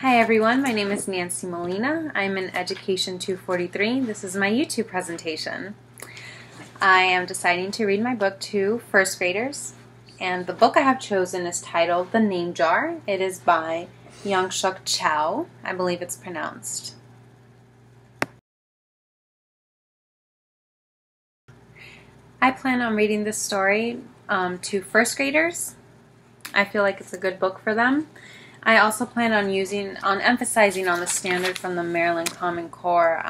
Hi everyone, my name is Nancy Molina. I'm in EDUC243. This is my YouTube presentation. I am deciding to read my book to first graders, and the book I have chosen is titled The Name Jar. It is by Young-Shuk Chow, I believe it's pronounced. I plan on reading this story to first graders. I feel like it's a good book for them. I also plan on emphasizing on the standard from the Maryland Common Core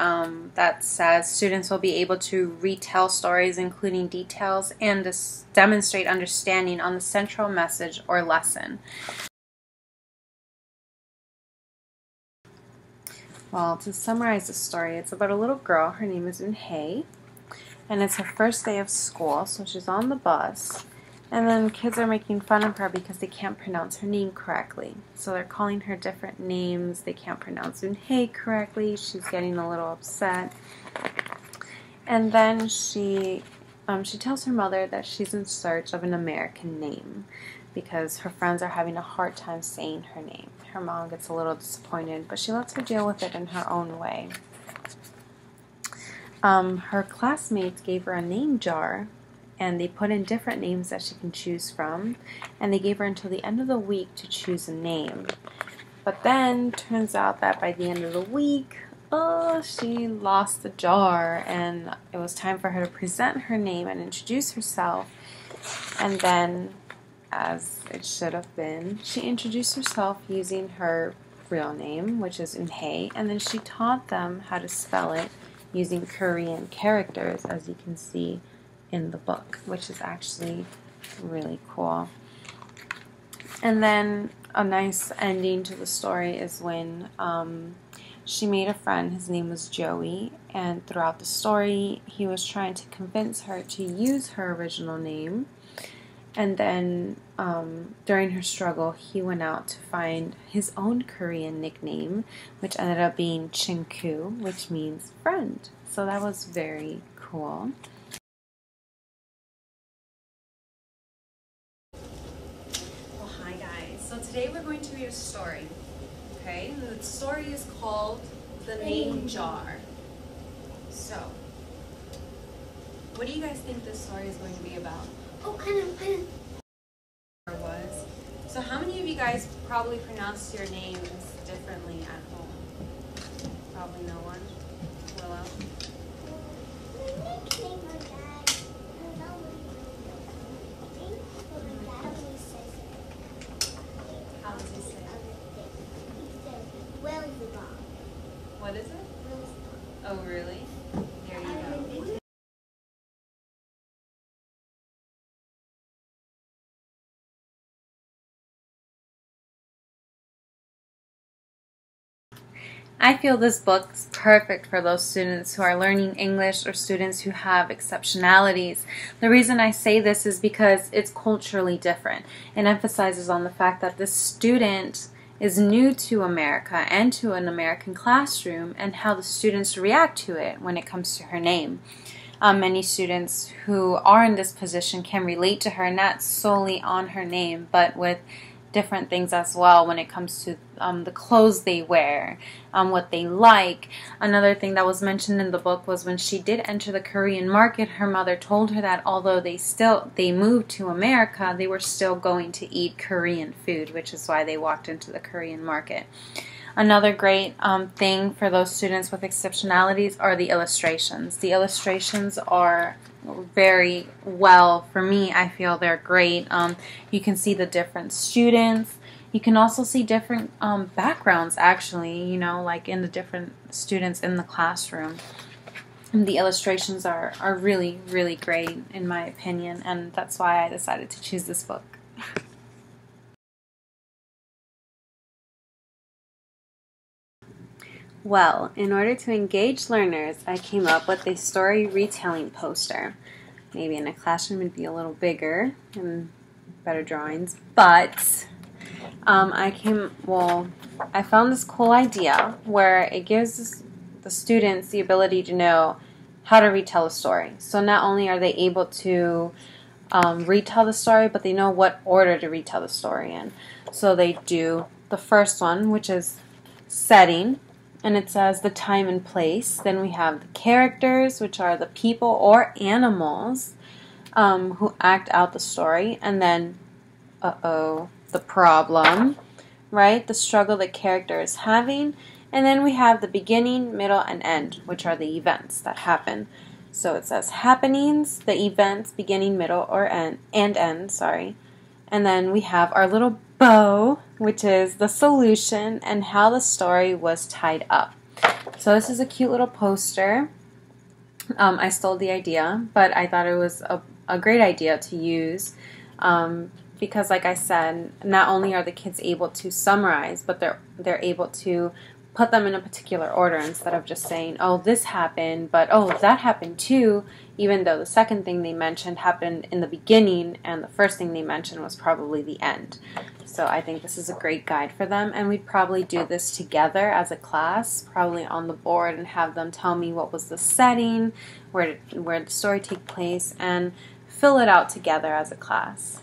that says students will be able to retell stories, including details, and demonstrate understanding on the central message or lesson. Well, to summarize the story, it's about a little girl. Her name is Eun-hye, and it's her first day of school, so she's on the bus. And then kids are making fun of her because they can't pronounce her name correctly. So they're calling her different names. They can't pronounce Eun-hye correctly. She's getting a little upset. And then she tells her mother that she's in search of an American name because her friends are having a hard time saying her name. Her mom gets a little disappointed, but she lets her deal with it in her own way. Her classmates gave her a name jar, and they put in different names that she can choose from, and they gave her until the end of the week to choose a name. But then turns out that by the end of the week, she lost the jar, and it was time for her to present her name and introduce herself. And then, as it should have been, she introduced herself using her real name, which is Eun-hye, and then she taught them how to spell it using Korean characters, as you can see in the book, which is actually really cool. And then a nice ending to the story is when she made a friend. His name was Joey, and throughout the story he was trying to convince her to use her original name. And then during her struggle, he went out to find his own Korean nickname, which ended up being Chinku, which means friend. So that was very cool. So today we're going to read a story, okay? And the story is called The Name Jar. So, what do you guys think this story is going to be about? Oh, I know. So how many of you guys probably pronounce your names differently at home? Probably no one. Willow? What is it? Oh, really? There you go. I feel this book is perfect for those students who are learning English or students who have exceptionalities. The reason I say this is because it's culturally different. It emphasizes on the fact that this student is new to America and to an American classroom, and how the students react to it when it comes to her name. Many students who are in this position can relate to her, not solely on her name, but with different things as well when it comes to the clothes they wear, what they like. Another thing that was mentioned in the book was when she did enter the Korean market, her mother told her that although they moved to America, they were still going to eat Korean food, which is why they walked into the Korean market. Another great thing for those students with exceptionalities are the illustrations. The illustrations are very well, for me, I feel they're great. You can see the different students. You can also see different backgrounds, actually, you know, like in the different students in the classroom. And the illustrations are really, really great, in my opinion, and that's why I decided to choose this book. Well, in order to engage learners, I came up with a story retelling poster. Maybe in a classroom it'd be a little bigger and better drawings, but I found this cool idea where it gives the students the ability to know how to retell a story. So not only are they able to retell the story, but they know what order to retell the story in. So they do the first one, which is setting, and it says the time and place. Then we have the characters, which are the people or animals who act out the story. And then, the problem, right? The struggle the character is having. And then we have the beginning, middle, and end, which are the events that happen. So it says happenings, the events, beginning, middle, or end, and end, sorry. And then we have our little bow, which is the solution and how the story was tied up. So this is a cute little poster. I stole the idea, but I thought it was a great idea to use because, like I said, not only are the kids able to summarize, but they're able to put them in a particular order instead of just saying, oh, this happened, but oh, that happened too, even though the second thing they mentioned happened in the beginning and the first thing they mentioned was probably the end. So I think this is a great guide for them, and we'd probably do this together as a class, probably on the board, and have them tell me what was the setting, where did the story take place, and fill it out together as a class.